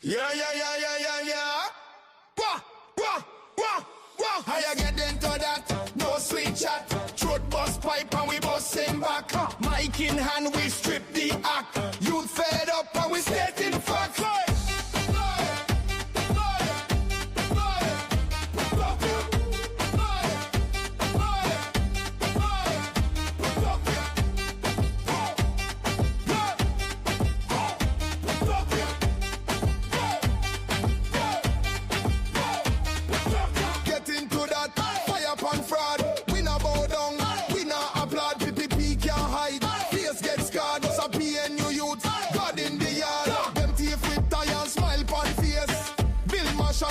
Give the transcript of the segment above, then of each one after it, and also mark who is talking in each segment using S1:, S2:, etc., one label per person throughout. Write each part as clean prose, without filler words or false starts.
S1: Yeah. How you get into that? No sweet chat. Throat bust pipe and we busting back. Mic in hand, we strip the act. You fed up and we stating facts.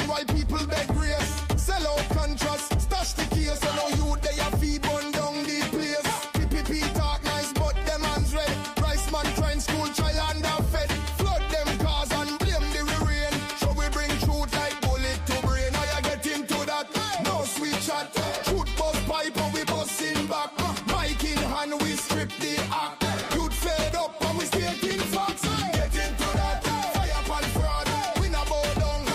S1: While people beg grace, sell out contrast, stash the case. So now you they a fee burn down the place. PPP talk nice, but them hands red. Rice man trying school, child underfed. Flood them cars and blame the rain. So we bring truth like bullet to brain. How you get into that? No sweet chat. Truth bust pipe and we busting back. Mic in hand, we strip the act. Youth fed up and we stating facts. Get into that. Fire pan fraud. We not bow down.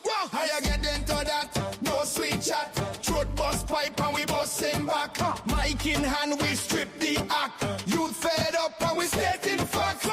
S1: Yeah. How you get into that? No sweet chat. Throat bust pipe and we busting back. Mic in hand, we strip the act. You fed up and we stating facts.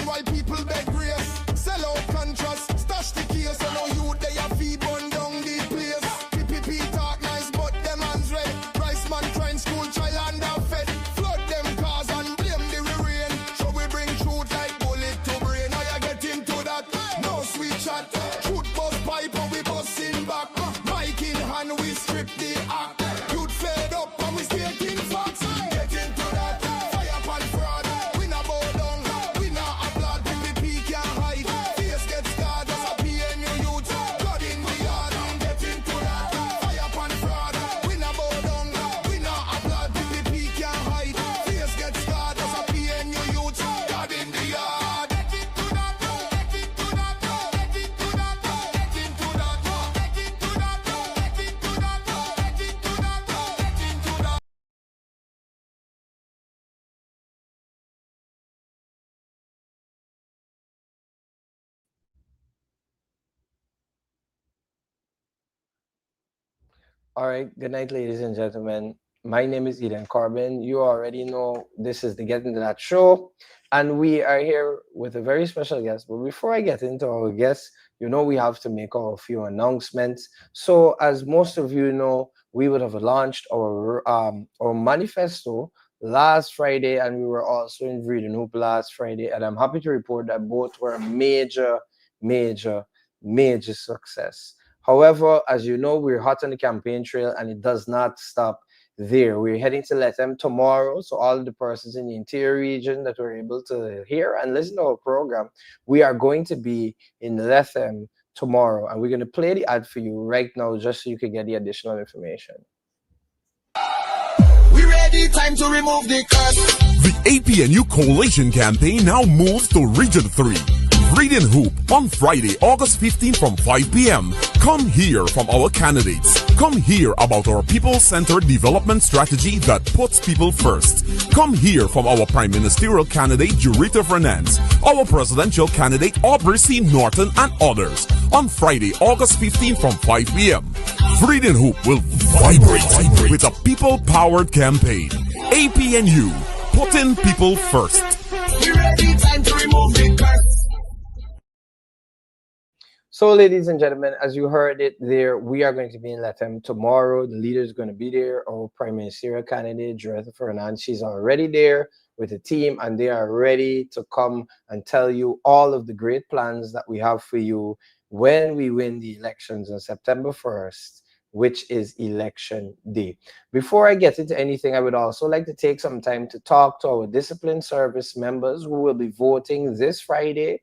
S1: While people beg grace, sell out contrast, stash the case. So now you they a fee burn down the place. PPP talk nice, but them hands red. Rice man trying school, child underfed. Flood them cars and blame the rain. So we bring truth like bullet to brain. How you get into that? No sweet chat. Truth bust pipe and we busting back. Mic in hand, we strip the act. Youth fed up and we stating facts. Get into that. Fire pan fraud. We not bow down.
S2: All right, good night, ladies and gentlemen. My name is Corbin. You already know this is the Get Into That show, and we are here with a very special guest. But before I get into our guest, you know we have to make a few announcements. So, as most of you know, we would have launched our manifesto last Friday, and we were also in Breeding Hoop last Friday. And I'm happy to report that both were a major success. However, as you know, we're hot on the campaign trail and it does not stop there. We're heading to Lethem tomorrow. So all the persons in the interior region that were able to hear and listen to our program, we are going to be in Lethem tomorrow. And we're going to play the ad for you right now just so you can get the additional information.
S1: We ready, time to remove the curse.
S3: The APNU Coalition campaign now moves to Region 3. Reading Hoop on Friday, August 15 from 5 p.m. Come hear from our candidates. Come hear about our people-centered development strategy that puts people first. Come hear from our Prime Ministerial candidate, Jurita Fernandez, our presidential candidate, Aubrey C. Norton, and others on Friday, August 15 from 5 p.m. Reading Hoop will vibrate with a people-powered campaign. APNU, putting people first.
S1: Time to remove the curse.
S2: So, ladies and gentlemen, as you heard it there, we are going to be in Latam tomorrow. The leader is going to be there. Our Prime Ministerial candidate, Jurita Fernandez, she's already there with the team, and they are ready to come and tell you all of the great plans that we have for you when we win the elections on September 1st, which is election day. Before I get into anything, I would also like to take some time to talk to our discipline service members who will be voting this Friday.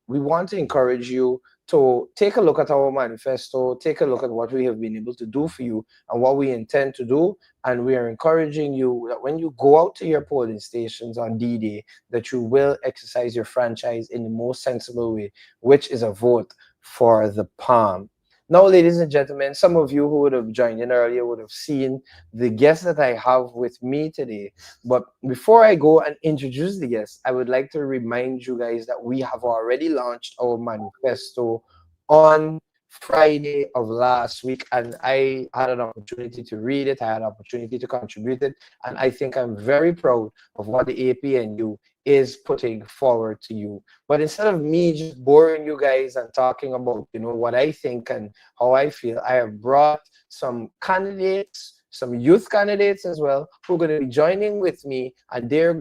S2: We want to encourage you to take a look at our manifesto, take a look at what we have been able to do for you and what we intend to do. And we are encouraging you that when you go out to your polling stations on D-Day, that you will exercise your franchise in the most sensible way, which is a vote for the palm. Now, ladies and gentlemen, some of you who would have joined in earlier would have seen the guest that I have with me today. But before I go and introduce the guest, I would like to remind you guys that we have already launched our manifesto on Friday of last week, and I had an opportunity to read it. I had an opportunity to contribute it, and I think I'm very proud of what the APNU is putting forward to you. But instead of me just boring you guys and talking about, what I think and how I feel, I have brought some candidates, some youth candidates as well, who are going to be joining with me, and we're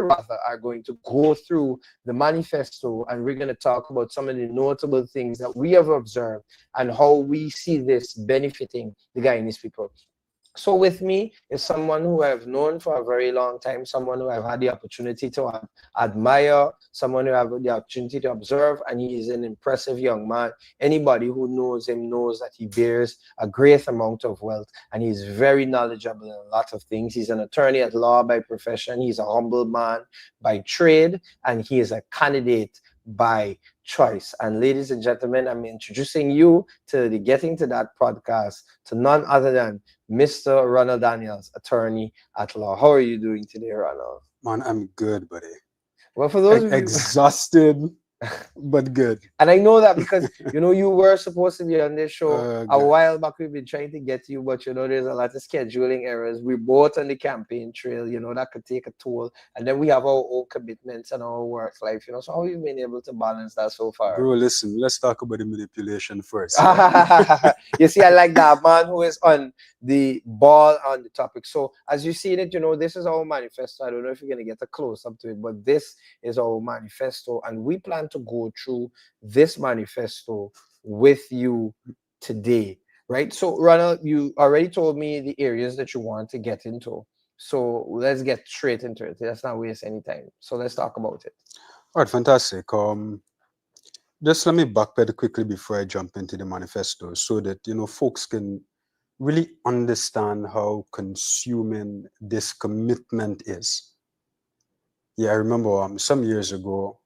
S2: rather are going to go through the manifesto, and we're going to talk about some of the notable things that we have observed and how we see this benefiting the Guyanese people. So with me is someone who I've known for a very long time, someone who I've had the opportunity to admire, someone who I've had the opportunity to observe, and he is an impressive young man. Anybody who knows him knows that he bears a great amount of wealth, and he's very knowledgeable in a lot of things. He's an attorney at law by profession. He's a humble man by trade, and he is a candidate by choice. And ladies and gentlemen, I'm introducing you to the Getting to That podcast to none other than Mr. Ronald Daniels, attorney at law. How are you doing today, Ronald?
S4: Man, I'm good, buddy.
S2: Well, for those of you
S4: exhausted, but good.
S2: And I know that because you were supposed to be on this show a while back. We've been trying to get to you, but there's a lot of scheduling errors. We're both on the campaign trail, that could take a toll. And then we have our own commitments and our work life, so how have you been able to balance that so far?
S4: Bro, listen, let's talk about the manipulation first.
S2: You see, I like that man who is on the ball on the topic. So as you see it, this is our manifesto. I don't know if you're going to get a close up to it, but this is our manifesto, and we plan to go through this manifesto with you today, right? So Ronald, you already told me the areas that you want to get into, so let's get straight into it. Let's not waste any time, so let's talk about it.
S4: All right, fantastic. Just let me backpedal quickly before I jump into the manifesto, so that folks can really understand how consuming this commitment is. Yeah, I remember some years ago,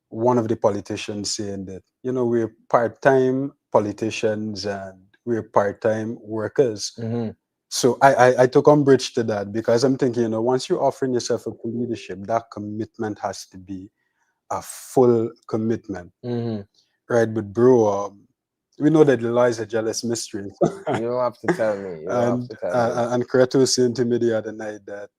S4: one of the politicians saying that, we're part-time politicians and we're part-time workers.
S2: Mm-hmm.
S4: So I took umbrage to that, because I'm thinking, once you're offering yourself up to leadership, that commitment has to be a full commitment.
S2: Mm-hmm.
S4: Right? But bro, we know that the law is a jealous mystery.
S2: You don't have to tell me.
S4: And Kreto was saying to me the other night that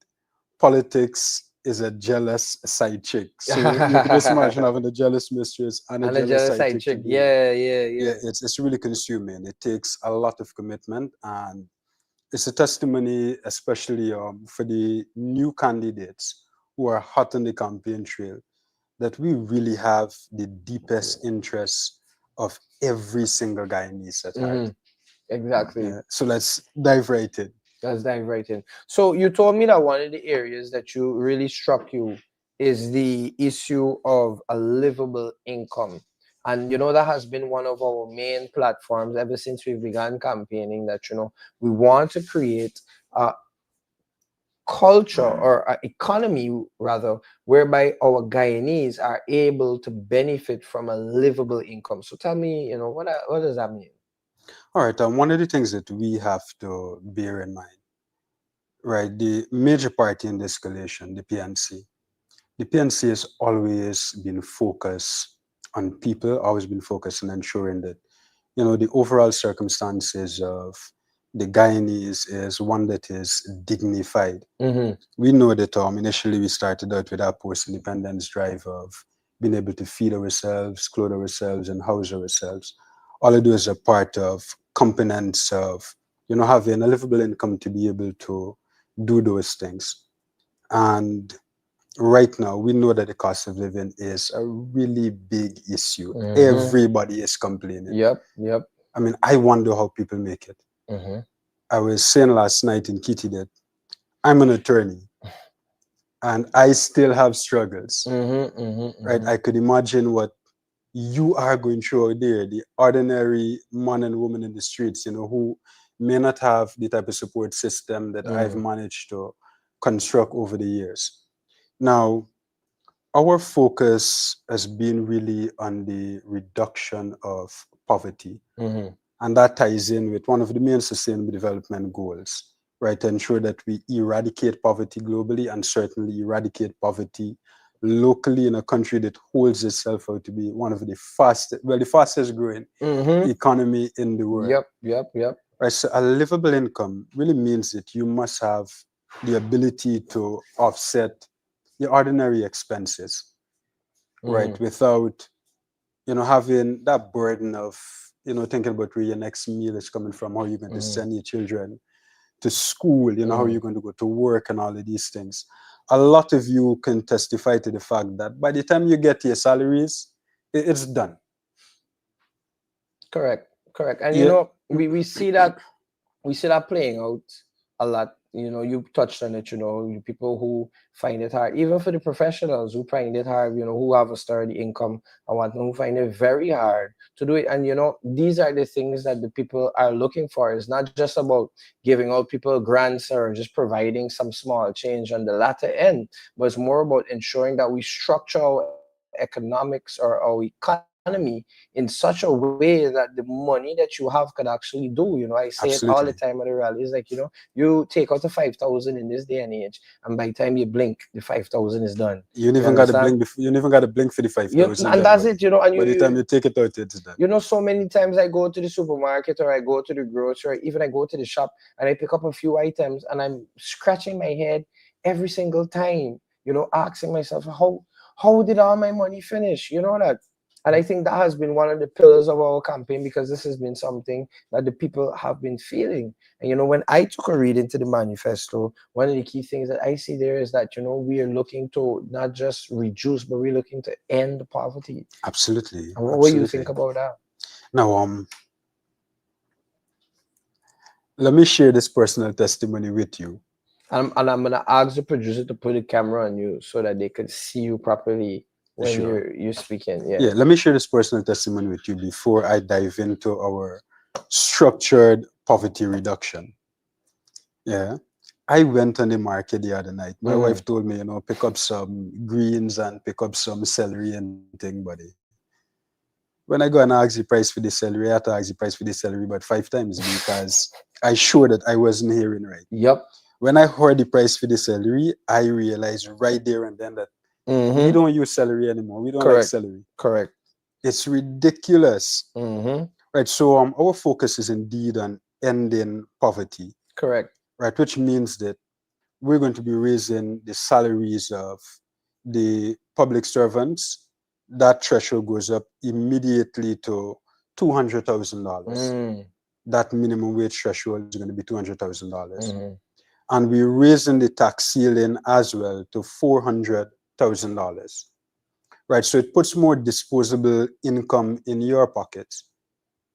S4: politics is a jealous side chick. So you can just imagine having a jealous mistress and a jealous side chick.
S2: Yeah.
S4: It's really consuming. It takes a lot of commitment, and it's a testimony, especially for the new candidates who are hot on the campaign trail, that we really have the deepest interests of every single Guyanese at heart.
S2: Exactly.
S4: So let's dive right in.
S2: So you told me that one of the areas that you really struck you is the issue of a livable income. And, that has been one of our main platforms ever since we began campaigning, that, we want to create a culture or an economy rather, whereby our Guyanese are able to benefit from a livable income. So tell me, what does that mean?
S4: All right. One of the things that we have to bear in mind, right? The major party in this coalition, the PNC. The PNC has always been focused on people, always been focused on ensuring that, the overall circumstances of the Guyanese is one that is dignified.
S2: Mm-hmm.
S4: We know that initially we started out with our post-independence drive of being able to feed ourselves, clothe ourselves, and house ourselves. All of those are part of components of, having a livable income to be able to do those things. And right now, we know that the cost of living is a really big issue.
S2: Mm-hmm.
S4: Everybody is complaining.
S2: Yep.
S4: I mean, I wonder how people make it.
S2: Mm-hmm.
S4: I was saying last night in Kitty that I'm an attorney and I still have struggles, right? I could imagine what you are going through out there, the ordinary man and woman in the streets, who may not have the type of support system that I've managed to construct over the years. Now, our focus has been really on the reduction of poverty. And that ties in with one of the main sustainable development goals, right? To ensure that we eradicate poverty globally and certainly eradicate poverty locally in a country that holds itself out to be one of the fastest growing economy in the world.
S2: Yep.
S4: Right, so a livable income really means that you must have the ability to offset your ordinary expenses, right? Without, having that burden of, thinking about where your next meal is coming from, how you're going to send your children to school, how you're going to go to work and all of these things. A lot of you can testify to the fact that by the time you get your salaries, it's done.
S2: Correct. And we see that playing out a lot. You touched on it. You people who find it hard, even for the professionals who find it hard, who have a sturdy income and whatnot, who find it very hard to do it. And these are the things that the people are looking for. It's not just about giving out people grants or just providing some small change on the latter end, but it's more about ensuring that we structure our economics or our economy in such a way that the money that you have could actually do. I say it all the
S4: Absolutely.
S2: time at the rally. It's like, you take out the 5,000 in this day and age, and by the time you blink, the 5,000 is done.
S4: You never got to blink. You never got to blink for the 5,000.
S2: And that's it. And
S4: by the time you take it out, it's done.
S2: So many times I go to the supermarket or I go to the grocery, or even I go to the shop and I pick up a few items and I'm scratching my head every single time. Asking myself, how did all my money finish? That. And I think that has been one of the pillars of our campaign, because this has been something that the people have been feeling. And when I took a read into the manifesto, one of the key things that I see there is that, we are looking to not just reduce, but we're looking to end poverty.
S4: Absolutely.
S2: And what do you think about that?
S4: Now, let me share this personal testimony with you.
S2: And I'm going to ask the producer to put the camera on you so that they could see you properly when you're speaking.
S4: Yeah, let me share this personal testimony with you before I dive into our structured poverty reduction. Yeah, I went on the market the other night. My wife told me, pick up some greens and pick up some celery and thing, buddy. When I go and ask the price for the celery, I had to ask the price for the celery about 5 times because I sure that I wasn't hearing right.
S2: Yep.
S4: When I heard the price for the celery, I realized right there and then that we don't use celery anymore. We don't like celery.
S2: Correct.
S4: It's ridiculous. Right. So our focus is indeed on ending poverty.
S2: Correct.
S4: Right. Which means that we're going to be raising the salaries of the public servants. That threshold goes up immediately to $200,000. That minimum wage threshold is going to be $200,000. And we're raising the tax ceiling as well to $400,000, right? So it puts more disposable income in your pockets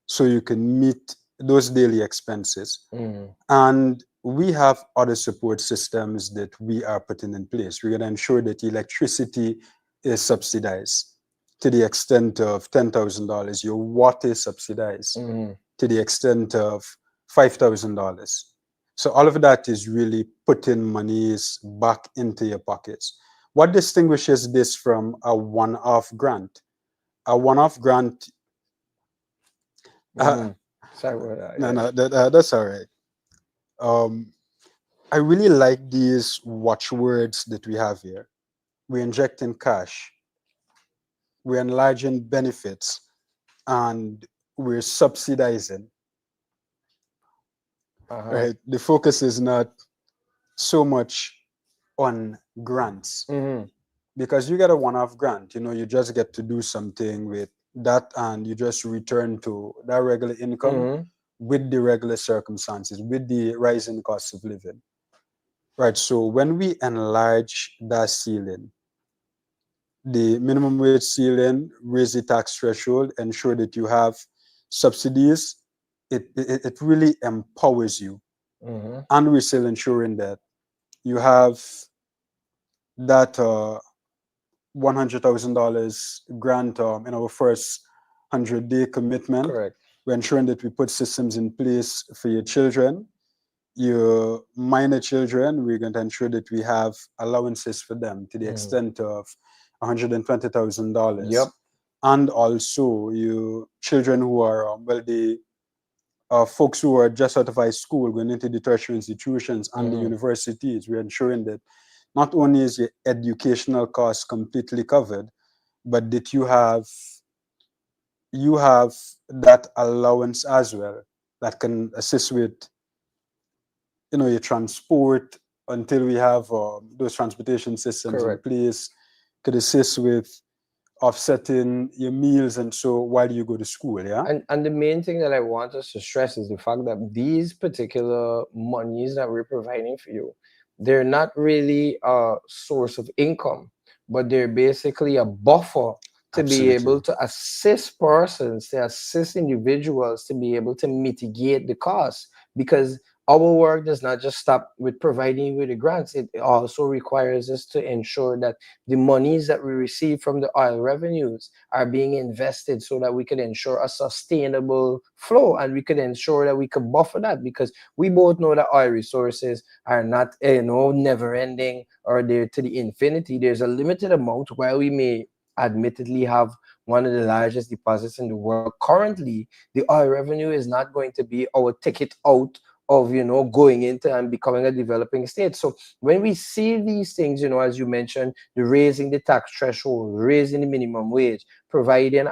S4: so you can meet those daily expenses. And we have other support systems that we are putting in place. We're going to ensure that electricity is subsidized to the extent of $10,000. Your water is subsidized to the extent of $5,000. So all of that is really putting monies back into your pockets. What distinguishes this from a one-off grant? A one-off grant, uh,
S2: Mm-hmm. Sorry about that.
S4: no,
S2: Yeah.
S4: no, that's all right. Um, I really like these watchwords that we have here. We're injecting cash, we're enlarging benefits, and we're subsidizing,
S2: Uh-huh.
S4: right? The focus is not so much on grants,
S2: Mm-hmm.
S4: because you get a one-off grant, you just get to do something with that and you just return to that regular income
S2: Mm-hmm.
S4: with the regular circumstances, with the rising cost of living. Right. So when we enlarge that ceiling, the minimum wage ceiling, raise the tax threshold, ensure that you have subsidies, it really empowers you.
S2: Mm-hmm.
S4: And we're still ensuring that you have that $100,000 grant in our first 100-day commitment.
S2: Correct.
S4: We're ensuring that we put systems in place for your children, your minor children. We're going to ensure that we have allowances for them to the
S2: Mm-hmm.
S4: extent of $120,000.
S2: Yep.
S4: And also your children who are, the folks who are just out of high school going into the tertiary institutions and the
S2: Mm-hmm.
S4: universities. We're ensuring that not only is your educational costs completely covered, but that you have that allowance as well that can assist with your transport until we have those transportation systems in
S2: Correct.
S4: place, could assist with offsetting your meals and so while you go to school. Yeah,
S2: And the main thing that I want us to stress is the fact that these particular monies that we're providing for you, they're not really a source of income, but they're basically a buffer to be able
S4: absolutely.
S2: to assist persons, to assist individuals to be able to mitigate the cost. Because our work does not just stop with providing you with the grants, it also requires us to ensure that the monies that we receive from the oil revenues are being invested so that we could ensure a sustainable flow, and we could ensure that we could buffer that, because we both know that oil resources are not never ending, or they're to the infinity. There's a limited amount. While we may admittedly have one of the largest deposits in the world currently, the oil revenue is not going to be our ticket out of going into and becoming a developing state. So when we see these things, as you mentioned, the raising the tax threshold, raising the minimum wage, providing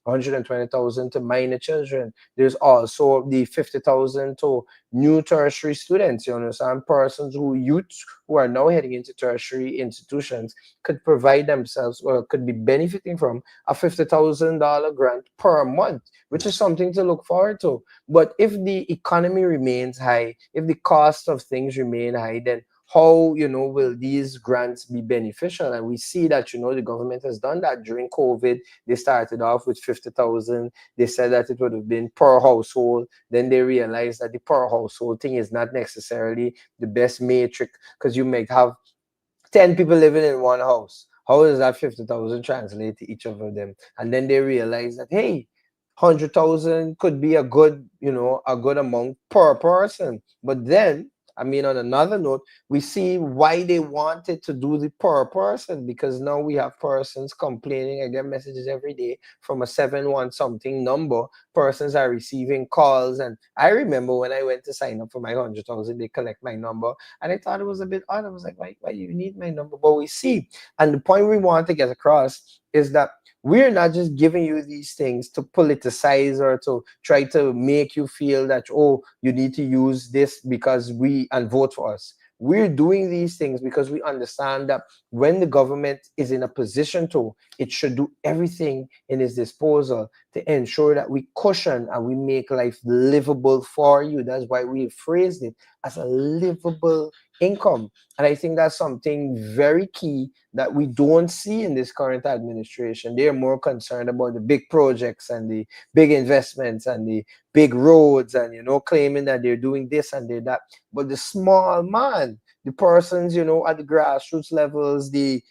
S2: 120,000 to minor children. There's also the 50,000 to new tertiary students, you understand, persons who youths who are now heading into tertiary institutions could provide themselves, or could be benefiting from a $50,000 grant per month, which is
S4: Yes.
S2: something to look forward to. But if the economy remains high, if the cost of things remain high, then how will these grants be beneficial? And we see that the government has done that during COVID. They started off with 50,000. They said that it would have been per household. Then they realized that the per household thing is not necessarily the best metric, because you might have 10 people living in one house. How does that 50,000 translate to each of them? And then they realize that, hey, 100,000 could be a good amount per person. But then, I mean, on another note, we see why they wanted to do the per person, because now we have persons complaining. I get messages every day from a 7-1 something number. Persons are receiving calls. And I remember when I went to sign up for my 100,000, they collect my number. And I thought it was a bit odd. I was like, why you need my number? But we see. And the point we want to get across is that we're not just giving you these things to politicize or to try to make you feel that, oh, you need to use this because and vote for us. We're doing these things because we understand that when the government is in a position to, it should do everything in its disposal to ensure that we cushion and we make life livable for you. That's why we phrased it as a livable income. And I think that's something very key that we don't see in this current administration. They're more concerned about the big projects and the big investments and the big roads, and claiming that they're doing this and they're that. But the small man, the persons, at the grassroots levels, the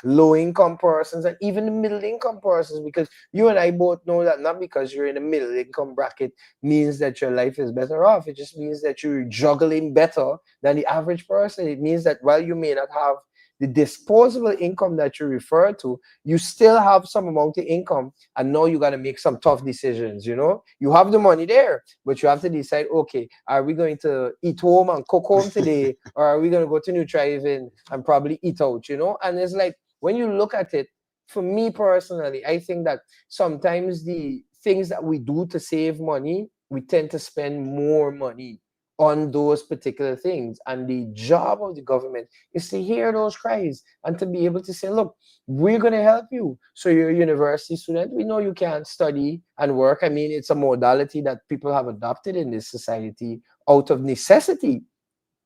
S2: low income persons, and even the middle income persons, because you and I both know that not because you're in a middle income bracket means that your life is better off. It just means that you're juggling better than the average person. It means that while you may not have the disposable income that you refer to, you still have some amount of income, and now you got to make some tough decisions. You have the money there, but you have to decide, okay, are we going to eat home and cook home today, or are we going to go to New Drive-In and probably eat out? And it's like, when you look at it, for me personally, I think that sometimes the things that we do to save money, we tend to spend more money on those particular things. And the job of the government is to hear those cries and to be able to say, look, we're going to help you. So you're a university student. We know you can't study and work. I mean, it's a modality that people have adopted in this society out of necessity.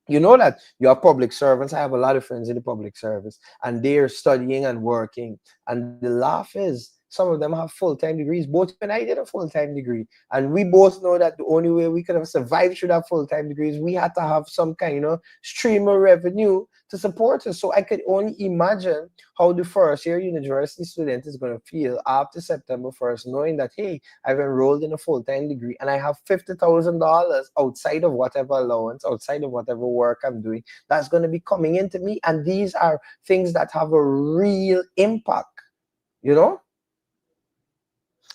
S2: You know that you have public servants. I have a lot of friends in the public service, and they're studying and working. And the laugh is, some of them have full-time degrees. Both you and I did a full-time degree. And we both know that the only way we could have survived through that full-time degree is we had to have some kind of stream of revenue to support us. So I could only imagine how the first-year university student is going to feel after September 1st, knowing that, hey, I've enrolled in a full-time degree and I have $50,000 outside of whatever allowance, outside of whatever work I'm doing, that's going to be coming into me. And these are things that have a real impact,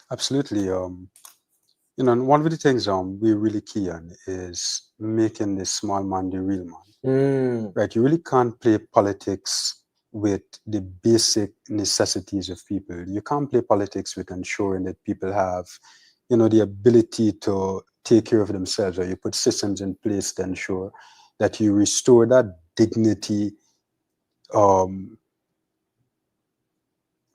S4: Absolutely. And one of the things we really key on is making the small man the real man. Right? You really can't play politics with the basic necessities of people. You can't play politics with ensuring that people have, the ability to take care of themselves, or you put systems in place to ensure that you restore that dignity.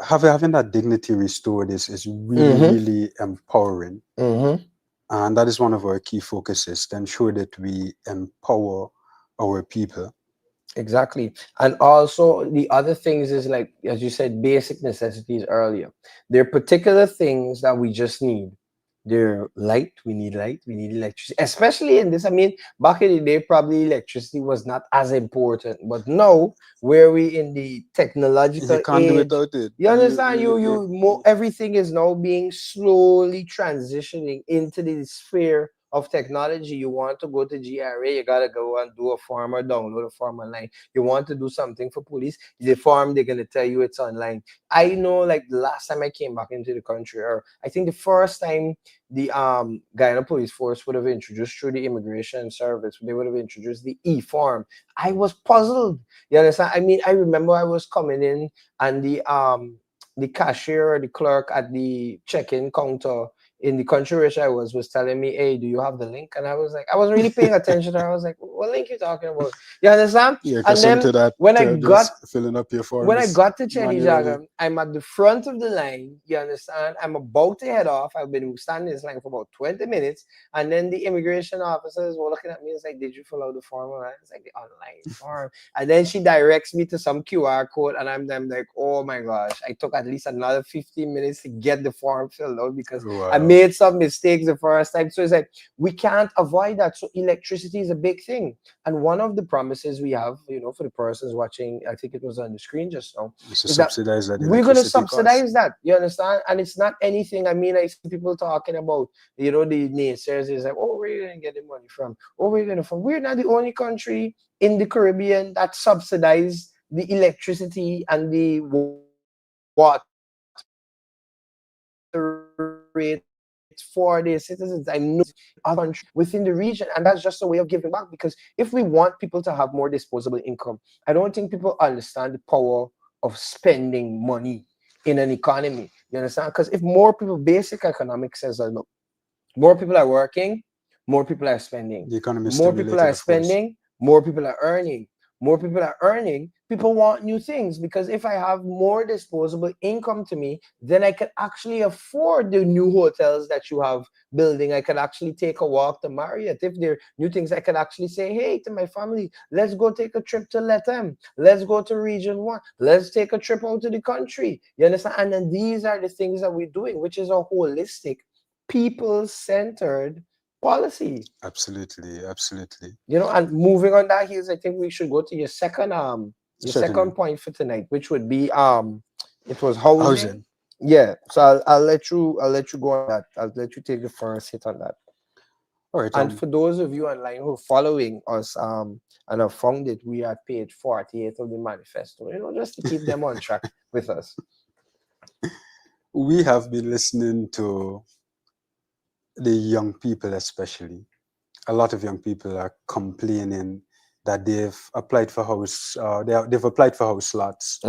S4: Having that dignity restored is really, really empowering. And that is one of our key focuses, to ensure that we empower our people.
S2: Exactly. And also the other things is, like, as you said, basic necessities earlier. There are particular things that we just need. They're light, we need electricity, especially in this. I mean, back in the day, probably electricity was not as important, but now, where we in the technological
S4: You can't do
S2: age,
S4: without it.
S2: you understand, everything is now being slowly transitioning into the sphere of technology. You want to go to GRA, you gotta go and do a form or download a form online. You want to do something for police, the form, they're gonna tell you it's online. I know, like, the last time I came back into the country, or I think the first time the Guyana Police Force would have introduced through the immigration service, they would have introduced the e-form. I was puzzled. You understand? I mean, I remember I was coming in, and the cashier or the clerk at the check-in counter in the country which I was telling me, hey, do you have the link? And I was like, I wasn't really paying attention. I was like, what link you talking about? You understand?
S4: Yeah,
S2: And then
S4: to that,
S2: when I got
S4: filling up your forms,
S2: when I got to Chenijaga, I'm at the front of the line. You understand? I'm about to head off. I've been standing in this line for about 20 minutes. And then the immigration officers were looking at me and it's like, did you fill out the form? And it's like, the online form. And then she directs me to some QR code. And I'm like, oh my gosh. I took at least another 15 minutes to get the form filled out because I made some mistakes the first time. So it's like, we can't avoid that. So electricity is a big thing. And one of the promises we have, for the persons watching, I think it was on the screen just now,
S4: is subsidize that
S2: we're going to subsidize that. You understand? And it's not anything. I mean, I see people talking about, the naysayers is like, oh, where are you going to get the money from? Oh, where are you going to from? We're not the only country in the Caribbean that subsidize the electricity and the water rates for their citizens. I know other countries within the region, and that's just a way of giving back, because if we want people to have more disposable income, I don't think people understand the power of spending money in an economy. You understand? Because if more people, basic economics says that, look, more people are working, more people are spending.
S4: The economy is
S2: More people are spending, more people are earning. More people are earning, people want new things, because if I have more disposable income to me, then I can actually afford the new hotels that you have building. I can actually take a walk to Marriott. If there are new things, I can actually say, hey, to my family, let's go take a trip to Latam. Let's go to Region 1. Let's take a trip out to the country. You understand? And then these are the things that we're doing, which is a holistic, people-centered policy.
S4: Absolutely.
S2: And moving on that heels, I think we should go to your second the
S4: Certainly.
S2: second point for tonight, which would be it was housing.
S4: Housing.
S2: Yeah, so I'll let you go on that. I'll let you take the first hit on that.
S4: All right.
S2: And for those of you online who are following us and have found it, we are page 48 of the manifesto, just to keep them on track with us.
S4: We have been listening to the young people, especially. A lot of young people are complaining that they've applied for house. They've applied for house lots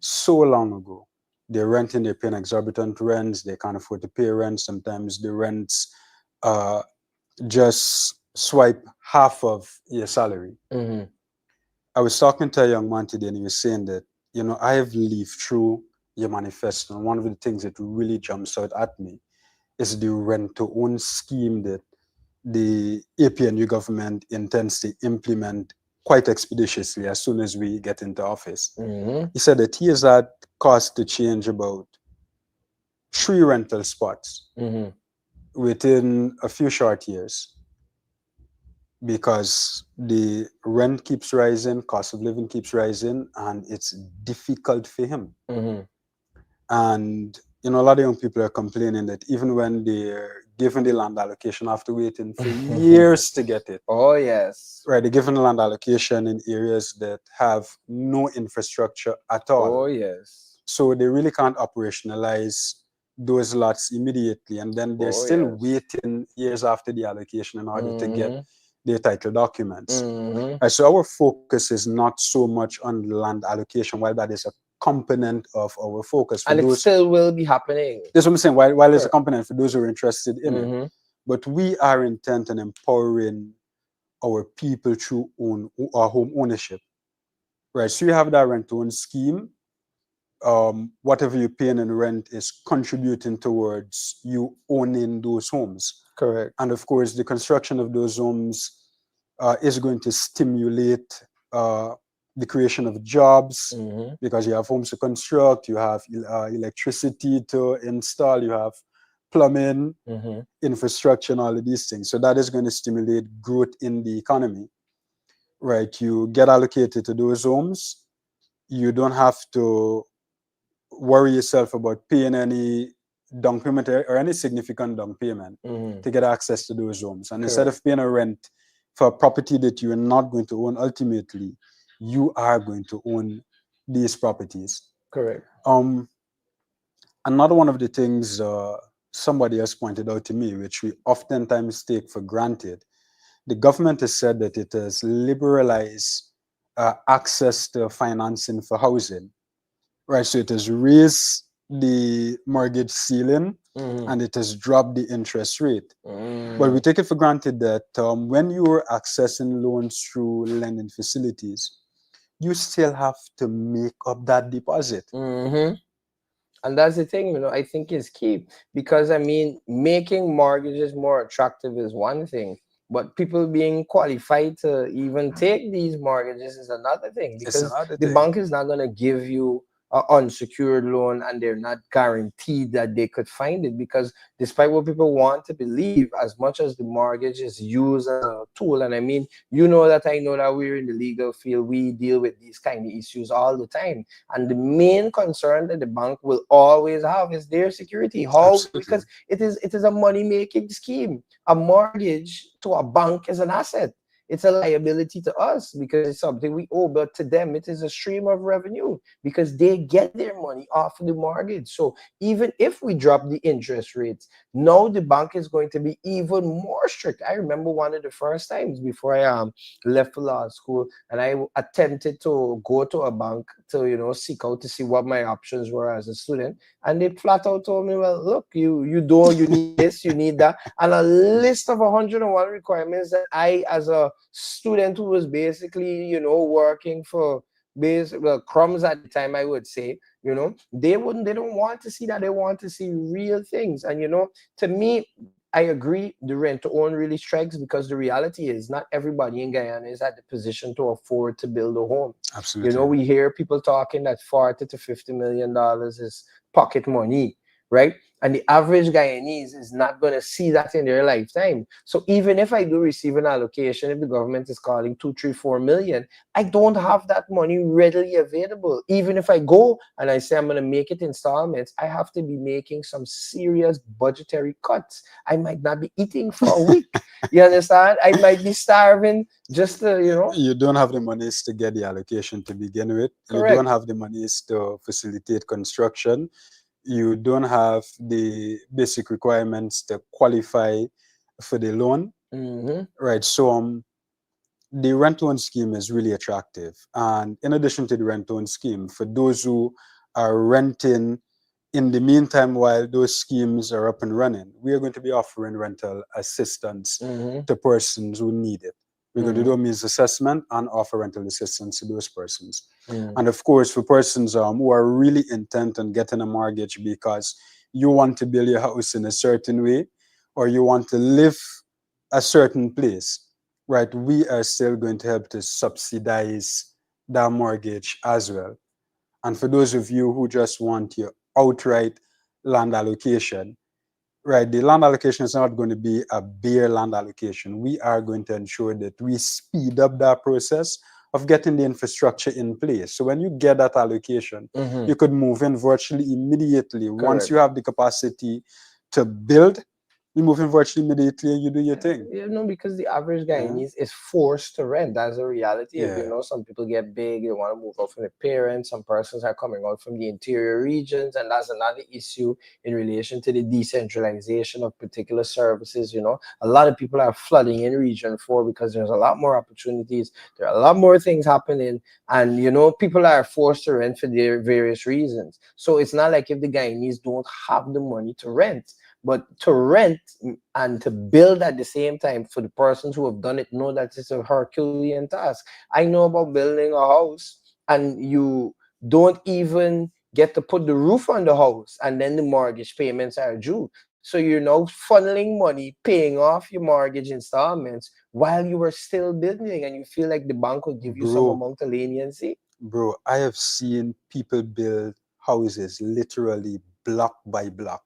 S4: so long ago. They're renting. They're paying exorbitant rents. They can't afford to pay rent. Sometimes the rents just swipe half of your salary. I was talking to a young man today, and he was saying that, I have lived through your manifesto, and one of the things that really jumps out at me is the rent-to-own scheme that the APNU government intends to implement quite expeditiously as soon as we get into office. He said that he has had cost to change about 3 rental spots within a few short years, because the rent keeps rising, cost of living keeps rising, and it's difficult for him. And a lot of young people are complaining that even when they're given the land allocation after waiting for years to get it.
S2: Oh, yes.
S4: Right, they're given land allocation in areas that have no infrastructure at all.
S2: Oh, yes.
S4: So they really can't operationalize those lots immediately. And then they're still waiting years after the allocation in order to get their title documents. Right, so our focus is not so much on land allocation, while that is a component of our focus.
S2: And it still will be happening.
S4: That's what I'm saying. While it's a component for those who are interested in it. But we are intent on empowering our people through our home ownership. Right. So you have that rent-to-own scheme. Whatever you're paying in rent is contributing towards you owning those homes.
S2: Correct.
S4: And of course, the construction of those homes is going to stimulate the creation of jobs, because you have homes to construct, you have electricity to install, you have plumbing, infrastructure, and all of these things. So that is going to stimulate growth in the economy. Right? You get allocated to those homes. You don't have to worry yourself about paying any down payment or any significant down payment to get access to those homes. And instead of paying a rent for a property that you are not going to own ultimately, you are going to own these properties.
S2: Correct.
S4: Another one of the things somebody has pointed out to me, which we oftentimes take for granted, the government has said that it has liberalized access to financing for housing. Right, so it has raised the mortgage ceiling and it has dropped the interest rate. But we take it for granted that when you are accessing loans through lending facilities, you still have to make up that deposit.
S2: And that's the thing, I think is key, because making mortgages more attractive is one thing, but people being qualified to even take these mortgages is another thing, because the bank is not going to give you an unsecured loan and they're not guaranteed that they could find it, because despite what people want to believe, as much as the mortgage is used as a tool, and I know that we're in the legal field, we deal with these kind of issues all the time, and the main concern that the bank will always have is their security. Because it is a money-making scheme. A mortgage to a bank is an asset. It's a liability to us because it's something we owe, but to them, it is a stream of revenue because they get their money off of the mortgage. So even if we drop the interest rates, now the bank is going to be even more strict. I remember one of the first times before I left for law school, and I attempted to go to a bank to, seek out to see what my options were as a student. And they flat out told me, well, look, you need this, you need that, and a list of 101 requirements that I, as a student who was basically, working for crumbs at the time, I would say, they don't want to see that. They want to see real things. And, to me, I agree, the rent to own really strikes, because the reality is not everybody in Guyana is at the position to afford to build a home.
S4: Absolutely.
S2: We hear people talking that $40 to $50 million is pocket money. right? And the average Guyanese is not going to see that in their lifetime. So even if I do receive an allocation, if the government is calling 2, 3, 4 million, I don't have that money readily available. Even if I go and I say I'm going to make it installments, I have to be making some serious budgetary cuts. I might not be eating for a week. You understand? I might be starving just to,
S4: You don't have the monies to get the allocation to begin with. You don't
S2: correct.
S4: have the monies to facilitate construction. You don't have the basic requirements to qualify for the loan.
S2: Mm-hmm.
S4: Right. So the rent loan scheme is really attractive. And in addition to the rent loan scheme, for those who are renting in the meantime while those schemes are up and running, we are going to be offering rental assistance
S2: Mm-hmm.
S4: to persons who need it. We're going to do a means assessment and offer rental assistance to those persons.
S2: Mm-hmm.
S4: And of course, for persons who are really intent on getting a mortgage because you want to build your house in a certain way or you want to live a certain place, right, we are still going to help to subsidize that mortgage as well. And for those of you who just want your outright land allocation, right, the land allocation is not going to be a bare land allocation. We are going to ensure that we speed up that process of getting the infrastructure in place. So when you get that allocation, you could move in virtually immediately. Once
S2: Correct.
S4: you have the capacity to build, you move in virtually immediately and you do your thing.
S2: Because the average
S4: Yeah.
S2: Guyanese is forced to rent. That's a reality.
S4: Yeah.
S2: Some people get big, they want to move out from their parents. Some persons are coming out from the interior regions, and that's another issue in relation to the decentralization of particular services. A lot of people are flooding in Region 4 because there's a lot more opportunities. There are a lot more things happening, and people are forced to rent for their various reasons. So it's not like if the Guyanese don't have the money to rent. But to rent and to build at the same time, for the persons who have done it, know that it's a Herculean task. I know about building a house and you don't even get to put the roof on the house and then the mortgage payments are due. So you're now funneling money, paying off your mortgage installments while you were still building, and you feel like the bank will give you some
S4: Bro,
S2: amount of leniency.
S4: bro, I have seen people build houses literally block by block.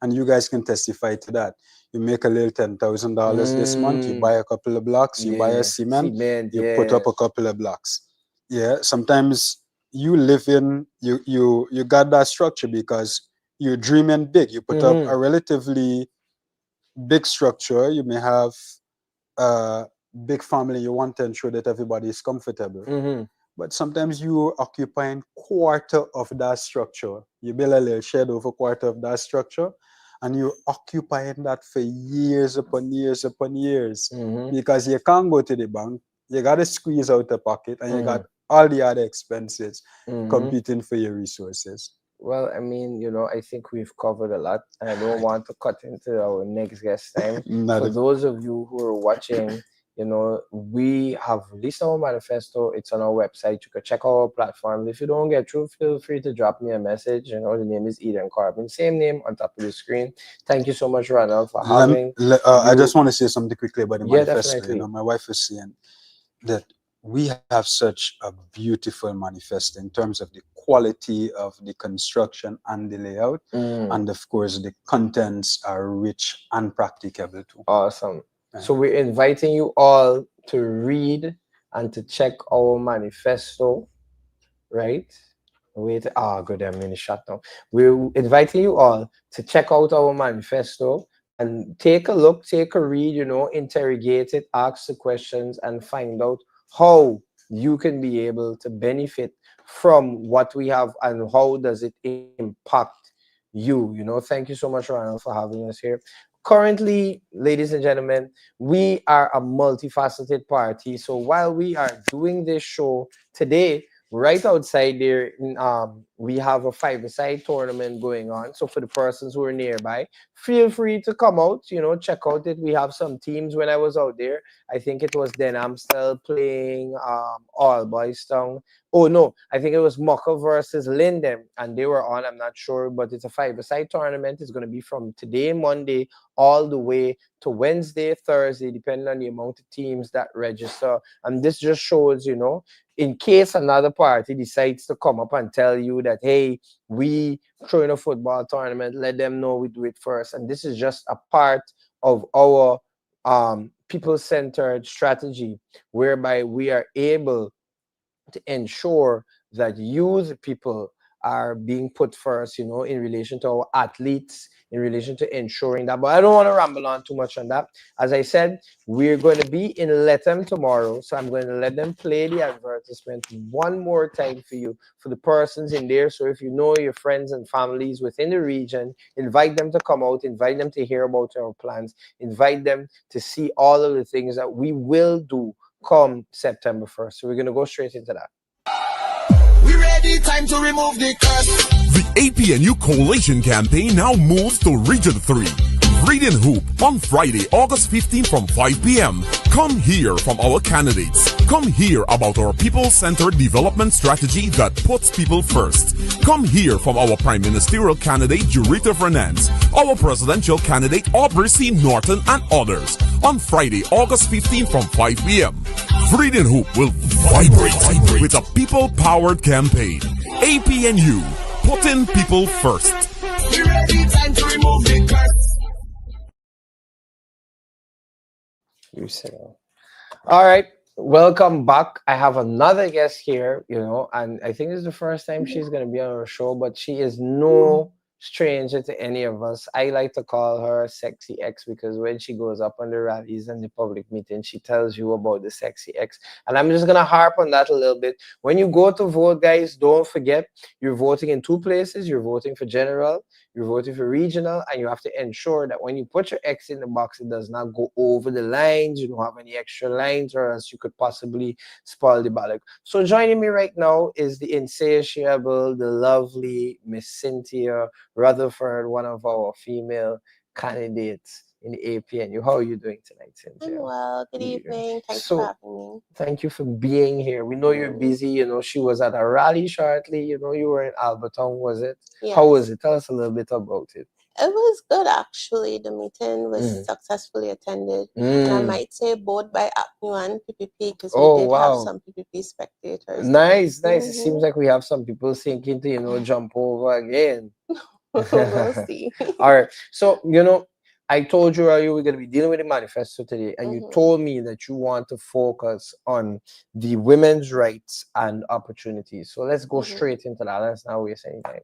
S4: And you guys can testify to that. You make a little $10,000 this month, you buy a couple of blocks, you buy a
S2: Yeah,
S4: cement,
S2: cement,
S4: you put
S2: yeah.
S4: up a couple of blocks. Yeah, sometimes you live in you got that structure because you're dreaming big. You put up a relatively big structure. You may have a big family. You want to ensure that everybody is comfortable. But sometimes you occupying quarter of that structure. You build a little shed over quarter of that structure, and you're occupying that for years upon years upon years because you can't go to the bank. You got to squeeze out the pocket, and you got all the other expenses competing for your resources.
S2: Well, I think we've covered a lot, and I don't want to cut into our next guest time.
S4: Not
S2: For
S4: a-
S2: those of you who are watching, we have released our manifesto. It's on our website. You can check our platform. If you don't get through, feel free to drop me a message. The name is Eden Corbin. Same name on top of the screen. Thank you so much, Ronald, for having
S4: I just
S2: you.
S4: want to say something quickly about the
S2: Yeah,
S4: manifesto.
S2: definitely.
S4: My wife was saying that we have such a beautiful manifesto in terms of the quality of the construction and the layout. And of course, the contents are rich and practicable too.
S2: Awesome.
S4: Yeah.
S2: So we're inviting you all to read and to check our manifesto, right? Wait, good, I'm in the shut now. We're inviting you all to check out our manifesto and take a look, take a read, interrogate it, ask the questions, and find out how you can be able to benefit from what we have and how does it impact you. Thank you so much, Ronald, for having us here. Currently, ladies and gentlemen, we are a multifaceted party. So while we are doing this show today, right outside there, we have a five-a-side tournament going on. So for the persons who are nearby, feel free to come out, check out it. We have some teams. When I was out there, I think it was Den Amstel playing All Boys Town. Oh no, I think it was Mucka versus Lindem, and they were on. I'm not sure, but it's a five-a-side tournament. It's going to be from today, Monday, all the way to Wednesday, Thursday, depending on the amount of teams that register. And this just shows, in case another party decides to come up and tell you that, hey, we throwing a football tournament, let them know we do it first. And this is just a part of our people-centered strategy, whereby we are able to ensure that youth people are being put first, in relation to our athletes, in relation to ensuring that. But I don't want to ramble on too much on that. As I said, we're going to be in Letem tomorrow, so I'm going to let them play the advertisement one more time for you, for the persons in there. So if you know your friends and families within the region, invite them to come out, invite them to hear about our plans, invite them to see all of the things that we will do come September 1st. So we're going to go straight into that.
S1: We ready, time to remove the curse.
S3: The APNU Coalition campaign now moves to Region 3. Read and Hoop on Friday, August 15 from 5 p.m. Come hear from our candidates. Come hear about our people-centered development strategy that puts people first. Come hear from our Prime Ministerial candidate, Jurita Fernandez, our presidential candidate, Aubrey C. Norton, and others on Friday, August 15 from 5 p.m. Read and Hoop will vibrate with a people-powered campaign. APNU, putting people first.
S1: We ready, time to remove the curse.
S2: You said, all right, welcome back. I have another guest here, and I think this is the first time she's going to be on our show, but she is no stranger to any of us. I like to call her Sexy X because when she goes up on the rallies and the public meetings, she tells you about the Sexy X. And I'm just going to harp on that a little bit. When you go to vote, guys, don't forget you're voting in two places. You're voting for general, you're voting for regional, and you have to ensure that when you put your X in the box, it does not go over the lines. You don't have any extra lines, or else you could possibly spoil the ballot. So joining me right now is the insatiable, the lovely Miss Cynthia Rutherford, one of our female candidates in the APNU. How are you doing tonight, Cynthia?
S5: I'm well. Good evening. Thanks
S2: So,
S5: for having me.
S2: thank you for being here. We know you're busy. She was at a rally shortly. You were in Alberton, was it?
S5: Yes.
S2: How was it? Tell us a little bit about it.
S5: It was good, actually. The meeting was successfully attended. And I might say both by APNU and PPP because we did have some PPP spectators.
S2: Nice. It seems like we have some people thinking to, jump over again.
S5: We'll see.
S2: All right. So, I told you earlier we're going to be dealing with the manifesto today, and you told me that you want to focus on the women's rights and opportunities. So let's go straight into that. Let's not waste any time.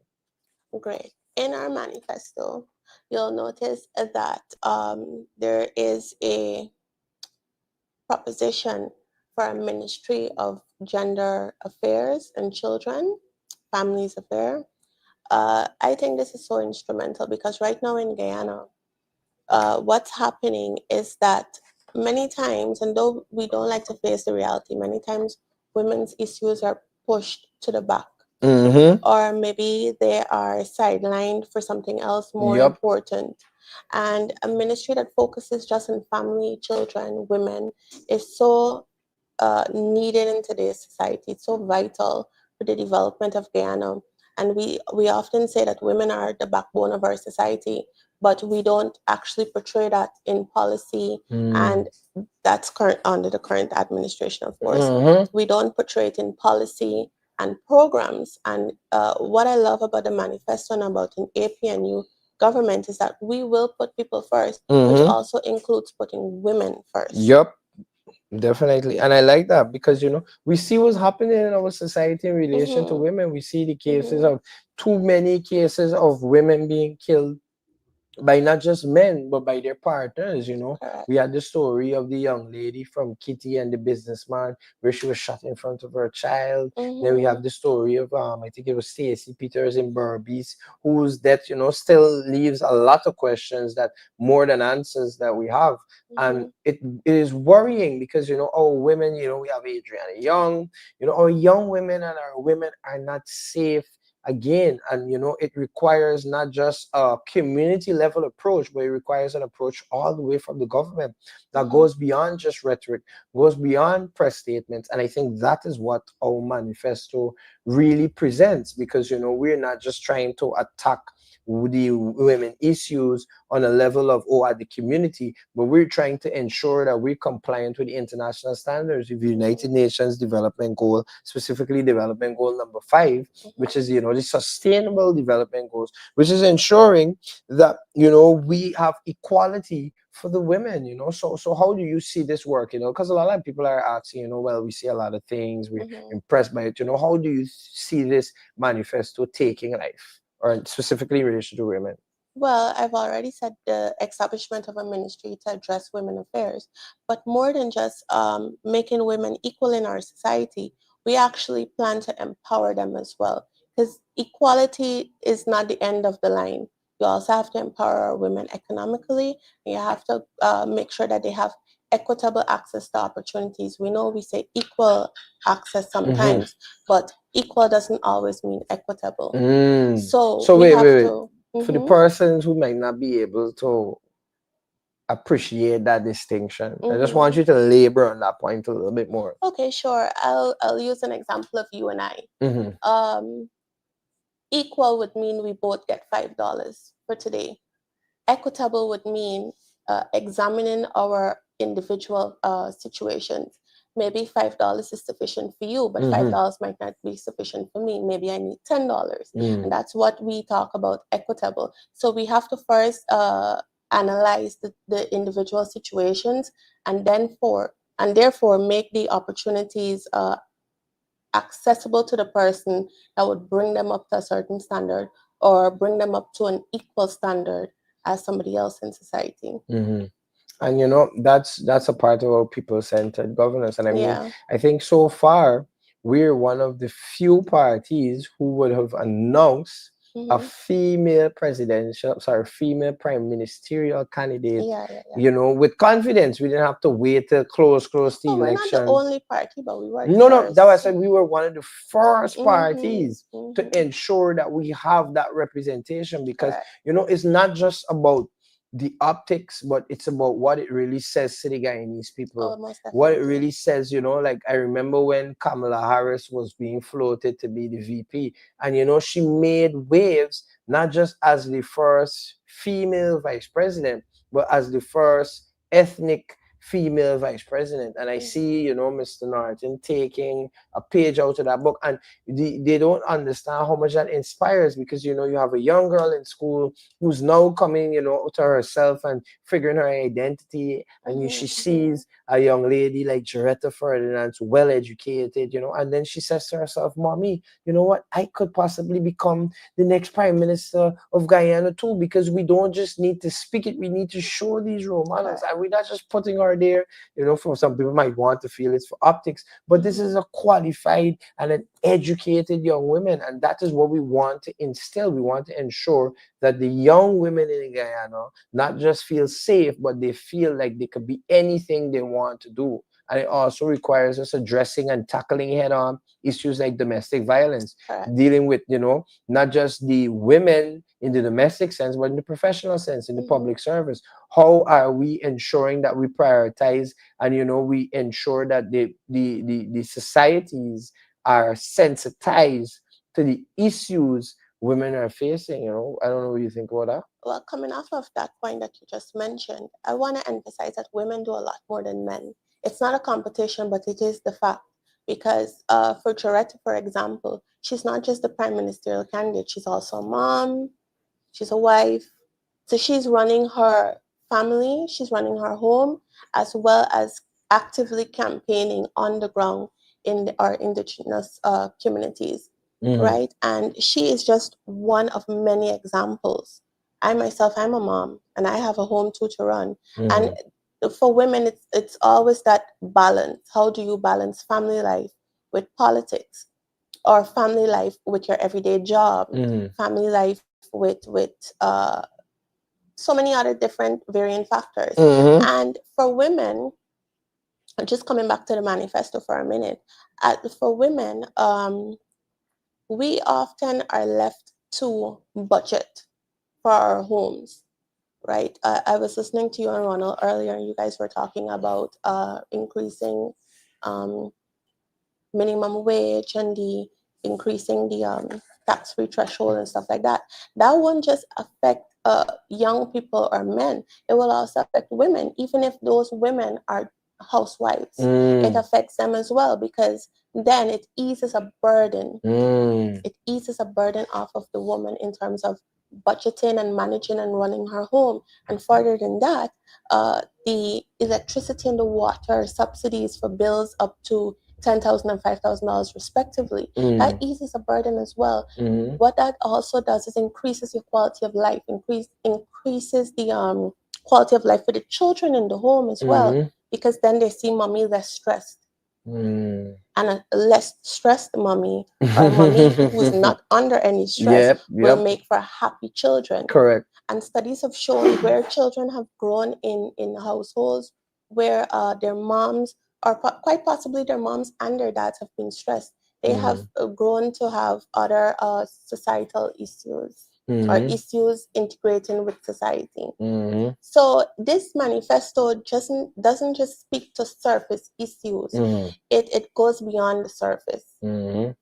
S5: Great. In our manifesto, you'll notice that there is a proposition for a Ministry of Gender Affairs and Children, Families Affairs. I think this is so instrumental because right now in Guyana, what's happening is that many times, and though we don't like to face the reality, many times women's issues are pushed to the back. Or maybe they are sidelined for something else more important. And a ministry that focuses just on family, children, women is so needed in today's society. It's so vital for the development of Guyana. And we often say that women are the backbone of our society, but we don't actually portray that in policy, and that's under the current administration, of course. We don't portray it in policy and programs. And what I love about the manifesto and about an APNU government is that we will put people first, which also includes putting women first.
S2: Yep. Definitely. And I like that because, we see what's happening in our society in relation to women. We see the cases of too many cases of women being killed by not just men, but by their partners, We had the story of the young lady from Kitty and the businessman where she was shot in front of her child. Then we have the story of, I think it was Stacey Peters in Berbice, whose death, still leaves a lot of questions that more than answers that we have. And it is worrying because, our women, we have Adriana Young, our young women and our women are not safe again, and it requires not just a community level approach, but it requires an approach all the way from the government that goes beyond just rhetoric, goes beyond press statements. And I think that is what our manifesto really presents, because we're not just trying to attack the women issues on a level of at the community, but we're trying to ensure that we're compliant with the international standards of the United Nations Development Goal, specifically Development Goal number 5, which is the Sustainable Development Goals, which is ensuring that we have equality for the women. So how do you see this work? Because a lot of people are asking, well, we see a lot of things, we're impressed by it. How do you see this manifesto taking life, or specifically in relation to women?
S5: Well, I've already said the establishment of a ministry to address women affairs, but more than just making women equal in our society, we actually plan to empower them as well. Because equality is not the end of the line. You also have to empower our women economically, and you have to make sure that they have equitable access to opportunities. We know we say equal access sometimes, but equal doesn't always mean equitable. So we have to.
S2: For the persons who might not be able to appreciate that distinction, I just want you to labor on that point a little bit more.
S5: Okay, sure. I'll use an example of you and I. Equal would mean we both get $5 for today. Equitable would mean examining our individual situations. Maybe $5 is sufficient for you, but $5 might not be sufficient for me. Maybe I need $10. And that's what we talk about equitable. So we have to first analyze the individual situations, and therefore make the opportunities accessible to the person that would bring them up to a certain standard, or bring them up to an equal standard as somebody else in society.
S2: And that's a part of our people-centered governance. And I mean, I think so far we're one of the few parties who would have announced a female female prime ministerial candidate, with confidence. We didn't have to wait till close to the election.
S5: We're not the only party, but we were
S2: no, that was we were one of the first parties to ensure that we have that representation, because it's not just about the optics, but it's about what it really says to the Guyanese people. What it really says, like I remember when Kamala Harris was being floated to be the VP, and she made waves not just as the first female vice president, but as the first ethnic female vice president. And I see, Mr. Norton taking a page out of that book, and they don't understand how much that inspires, because you have a young girl in school who's now coming, to herself and figuring her identity, and she sees a young lady like Jaretta Ferdinand, well educated, and then she says to herself, "Mommy, you know what? I could possibly become the next prime minister of Guyana too," because we don't just need to speak it, we need to show these role models, and we're not just putting her there. For some people might want to feel it's for optics, but this is a qualified and an educated young woman, and that is what we want to instill. We want to ensure that the young women in Guyana not just feel safe, but they feel like they could be anything they want to do. And it also requires us addressing and tackling head-on issues like domestic violence, dealing with, not just the women in the domestic sense, but in the professional sense, in the public service. How are we ensuring that we prioritize and, we ensure that the societies are sensitized to the issues women are facing? I don't know what you think about that.
S5: Well, coming off of that point that you just mentioned, I want to emphasize that women do a lot more than men. It's not a competition, but it is the fact. Because for Jaretta, for example, she's not just the prime ministerial candidate, she's also a mom, she's a wife. So she's running her family, she's running her home, as well as actively campaigning on the ground in our indigenous communities, right? And she is just one of many examples. I myself, I'm a mom, and I have a home too to run. And for women, it's always that balance. How do you balance family life with politics, or family life with your everyday job, family life with so many other different varying factors. And for women, just coming back to the manifesto for a minute, for women, we often are left to budget for our homes, right? I was listening to you and Ronald earlier, and you guys were talking about increasing minimum wage and the increasing the tax-free threshold and stuff like that. That won't just affect young people or men. It will also affect women, even if those women are housewives. It affects them as well, because then it eases a burden. It eases a burden off of the woman in terms of budgeting and managing and running her home. And further than that, the electricity and the water subsidies for bills up to $10,000 and $5,000 respectively, that eases a burden as well. What that also does is increases your quality of life, increases the quality of life for the children in the home as well, because then they see mommy less stressed. And a less stressed mommy, or a mommy who's not under any stress, will make for happy children.
S2: Correct.
S5: And studies have shown where children have grown in households where their moms, or quite possibly their moms and their dads, have been stressed, they have grown to have other societal issues or issues integrating with society. So this manifesto doesn't just speak to surface issues. It goes beyond the surface.
S2: And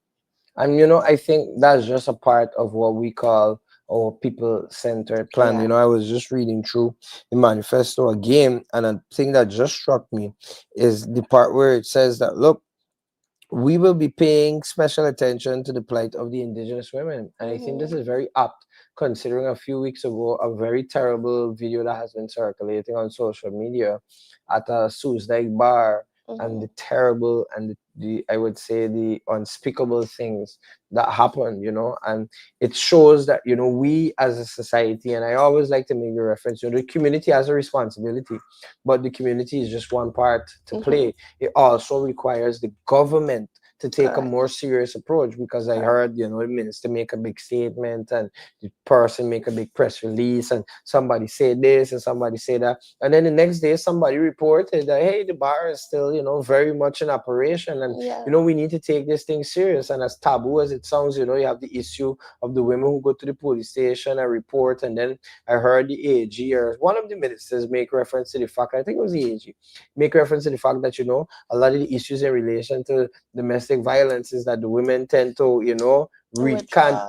S2: I think that's just a part of what we call our people-centered plan.
S5: Yeah.
S2: I was just reading through the manifesto again, and a thing that just struck me is the part where it says that, look, we will be paying special attention to the plight of the indigenous women. And I think this is very apt, considering a few weeks ago, a very terrible video that has been circulating on social media at a Suicide bar, and the terrible and the I would say the unspeakable things that happen, and it shows that, we as a society, and I always like to make the reference, the community has a responsibility, but the community is just one part to play. It also requires the government to take a more serious approach, because I heard, the minister make a big statement, and the person make a big press release, and somebody say this and somebody say that, and then the next day somebody reported that, hey, the bar is still, very much in operation, and we need to take this thing serious. And as taboo as it sounds, you have the issue of the women who go to the police station and report, and then I heard the AG or one of the ministers make reference to the fact, I think it was the AG, make reference to the fact that, a lot of the issues in relation to domestic violence is that the women tend to, withdraw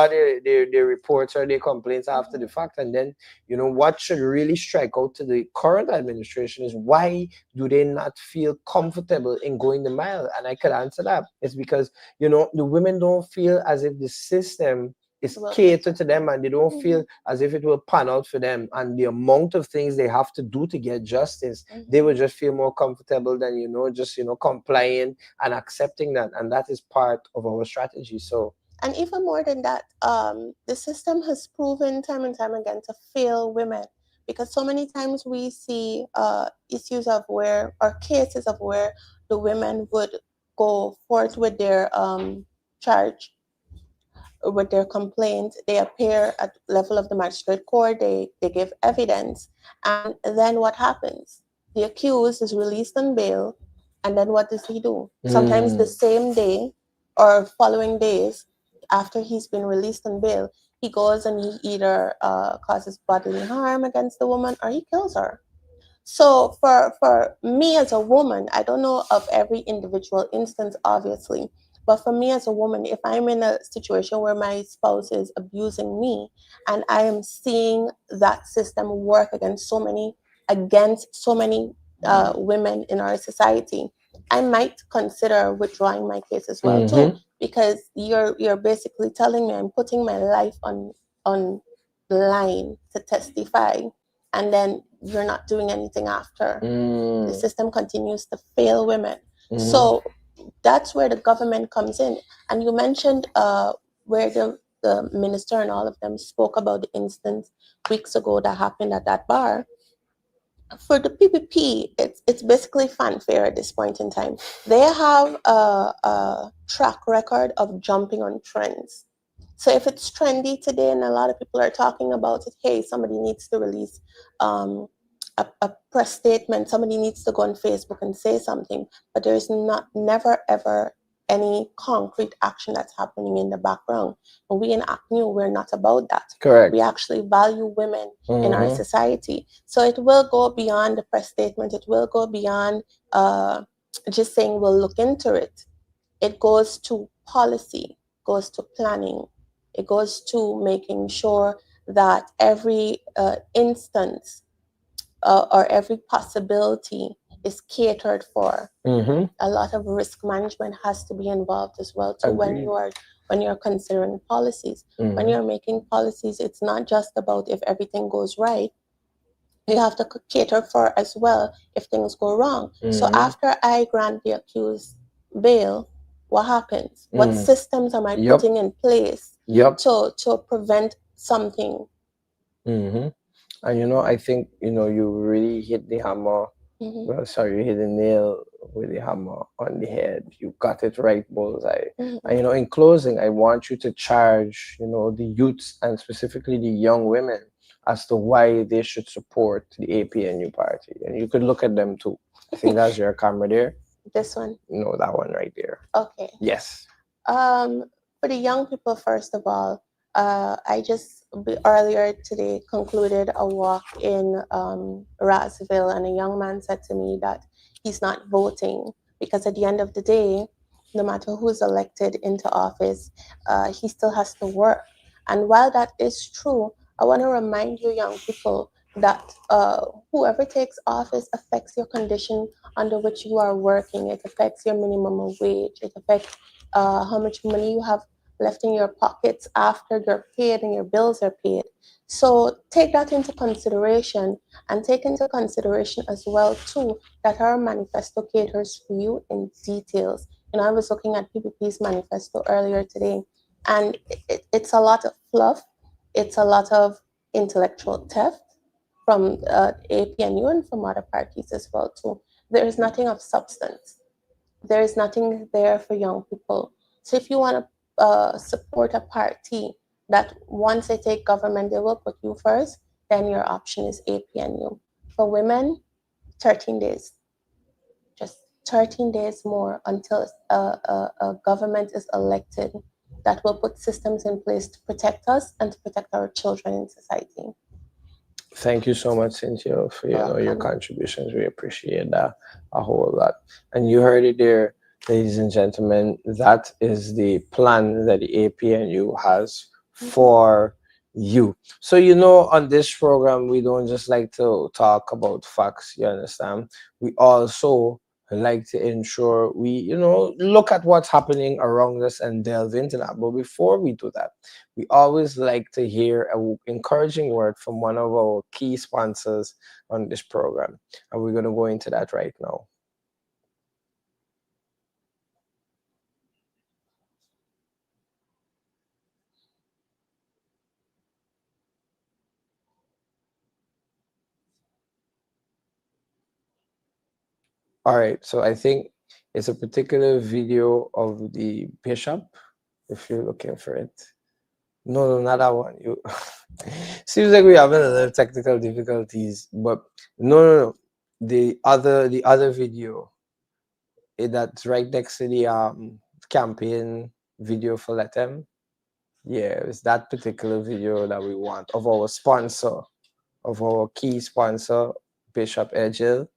S2: their reports or their complaints after the fact. And then, what should really strike out to the current administration is, why do they not feel comfortable in going the mile? And I could answer that. It's because, the women don't feel as if the system is catered to them, and they don't feel as if it will pan out for them, and the amount of things they have to do to get justice, they will just feel more comfortable than, just complying and accepting that. And that is part of our strategy. So,
S5: and even more than that, the system has proven time and time again to fail women, because so many times we see issues of where, or cases of where, the women would go forth with their charge, with their complaint. They appear at the level of the magistrate court, they give evidence, and then what happens? The accused is released on bail, and then what does he do? Sometimes the same day or following days after he's been released on bail, he goes and he either causes bodily harm against the woman, or he kills her. So for me as a woman, I don't know of every individual instance, obviously, but for me as a woman, if I'm in a situation where my spouse is abusing me, and I am seeing that system work against so many women in our society, I might consider withdrawing my case as well too, because you're basically telling me I'm putting my life on the line to testify, and then you're not doing anything after. The system continues to fail women. So that's where the government comes in. And you mentioned where the minister and all of them spoke about the instance weeks ago that happened at that bar. For the PPP, it's basically fanfare at this point in time. They have a track record of jumping on trends. So if it's trendy today and a lot of people are talking about it, hey, somebody needs to release a press statement, somebody needs to go on Facebook and say something, but there's never, ever any concrete action that's happening in the background. And we in Act New, we're not about that.
S2: Correct.
S5: We actually value women in our society. So it will go beyond the press statement. It will go beyond just saying we'll look into it. It goes to policy, goes to planning. It goes to making sure that every instance or every possibility is catered for. A lot of risk management has to be involved as well too.
S2: Agreed.
S5: When you're considering policies. When you're making policies, it's not just about if everything goes right. You have to cater for as well if things go wrong. So after I grant the accused bail, what happens? What systems am I putting in place to prevent something?
S2: And you know, I think, you know, you really hit the hammer. Well, sorry, you hit the nail with the hammer on the head. You got it right, bullseye. And you know, in closing, I want you to charge, you know, the youths and specifically the young women as to why they should support the APNU party. And you could look at them too. I think that's your camera there.
S5: This one?
S2: No, that one right there.
S5: Okay.
S2: Yes.
S5: For the young people, first of all, I just earlier today concluded a walk in Rossville, and a young man said to me that he's not voting because at the end of the day, no matter who's elected into office, he still has to work. And while that is true, I want to remind you, young people, that whoever takes office affects your condition under which you are working. It affects your minimum wage. It affects how much money you have left in your pockets after you're paid and your bills are paid. So take that into consideration, and take into consideration as well too that our manifesto caters for you in details. You know, I was looking at PPP's manifesto earlier today, and it's a lot of fluff. It's a lot of intellectual theft from APNU and from other parties as well too. There is nothing of substance. There is nothing there for young people. So if you want to support a party that once they take government, they will put you first, then your option is APNU. For women, 13 days. Just 13 days more until a government is elected that will put systems in place to protect us and to protect our children in society.
S2: Thank you so much, Cynthia, for your contributions. We appreciate that a whole lot. And you heard it there, ladies and gentlemen. That is the plan that the APNU has for you. So, you know, on this program, we don't just like to talk about facts, you understand? We also like to ensure we, you know, look at what's happening around us and delve into that. But before we do that, we always like to hear an encouraging word from one of our key sponsors on this program. And we're going to go into that right now. All right, so I think it's a particular video of the bishop, if you're looking for it. No, not that one. You seems like we're having a little technical difficulties, but no. The other video that's right next to the campaign video for Let Them. Yeah, it's that particular video that we want of our sponsor, of our key sponsor, Bishop Edgel.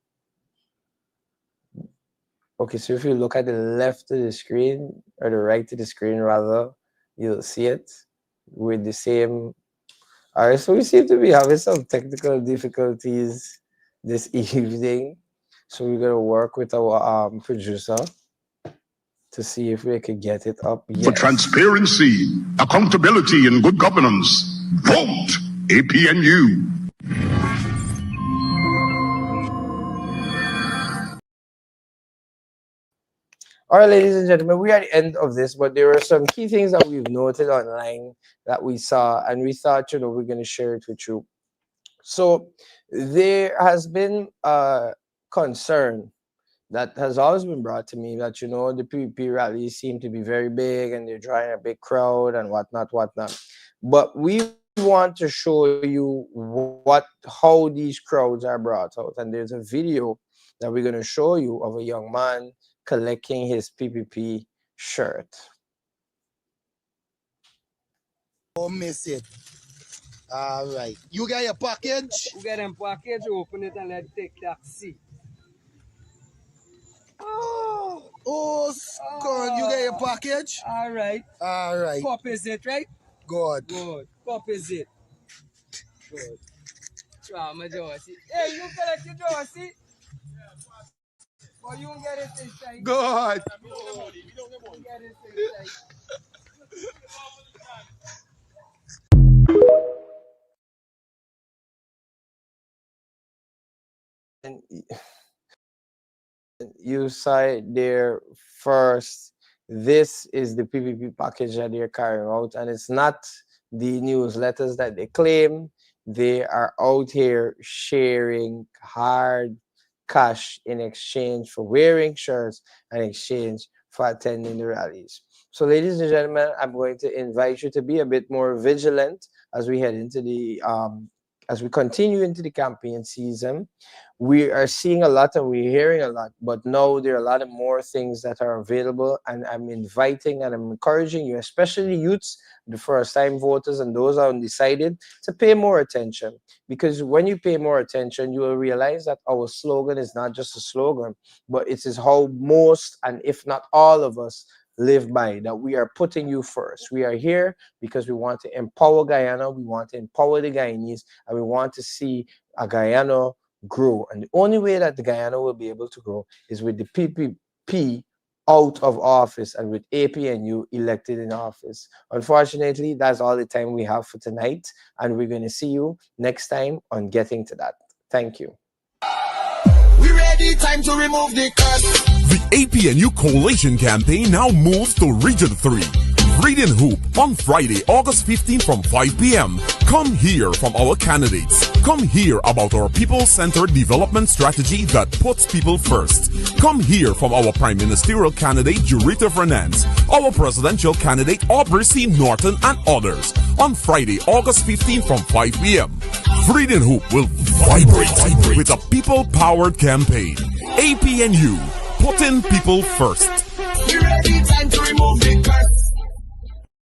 S2: Okay, so if you look at the left of the screen, or the right of the screen rather, you'll see it with the same. All right, so we seem to be having some technical difficulties this evening. So we're gonna work with our producer to see if we can get it up.
S6: For transparency, accountability, and good governance, vote APNU.
S2: All right, ladies and gentlemen, we are at the end of this, but there are some key things that we've noted online that we saw, and we thought, you know, we're going to share it with you. So there has been a concern that has always been brought to me that, you know, the PvP rallies seem to be very big and they're drawing a big crowd and whatnot. But we want to show you how these crowds are brought out. And there's a video that we're going to show you of a young man collecting his PPP shirt.
S1: Don't miss it. All right. You got your package?
S7: We get them package, open it and let's take taxi.
S1: Oh, Scott, you got your package?
S7: All right.
S1: All right.
S7: Cup is it, right?
S1: Good.
S7: Good. Cup is it. Good. My Josie. Hey, you collect your Josie? Or you won't get it inside?
S1: Good.
S7: You get it inside.
S2: And you saw it there first. This is the PPP package that they're carrying out, and it's not the newsletters that they claim. They are out here sharing hard cash in exchange for wearing shirts and exchange for attending the rallies. So, ladies and gentlemen, I'm going to invite you to be a bit more vigilant as we head into the as we continue into the campaign season. We are seeing a lot and we're hearing a lot, but now there are a lot of more things that are available, and I'm inviting and I'm encouraging you, especially youths, the first-time voters and those undecided, to pay more attention. Because when you pay more attention, you will realize that our slogan is not just a slogan, but it is how most, and if not all of us, live by, that we are putting you first. We are here because we want to empower Guyana, we want to empower the Guyanese, and we want to see a Guyana grow. And the only way that the Guyana will be able to grow is with the PPP out of office and with APNU elected in office. Unfortunately, that's all the time we have for tonight, and we're going to see you next time on Getting to That. Thank you.
S1: We ready, time to remove the curse.
S3: The APNU Coalition campaign now moves to Region 3. Read and Hoop on Friday, August 15 from 5 p.m. Come hear from our candidates. Come hear about our people-centered development strategy that puts people first. Come hear from our Prime Ministerial candidate, Jurita Fernandez, our presidential candidate, Aubrey C. Norton, and others on Friday, August 15 from 5 p.m. Read and Hoop will vibrate with a people-powered campaign. APNU, putting people first.
S1: We ready, time to remove the curse.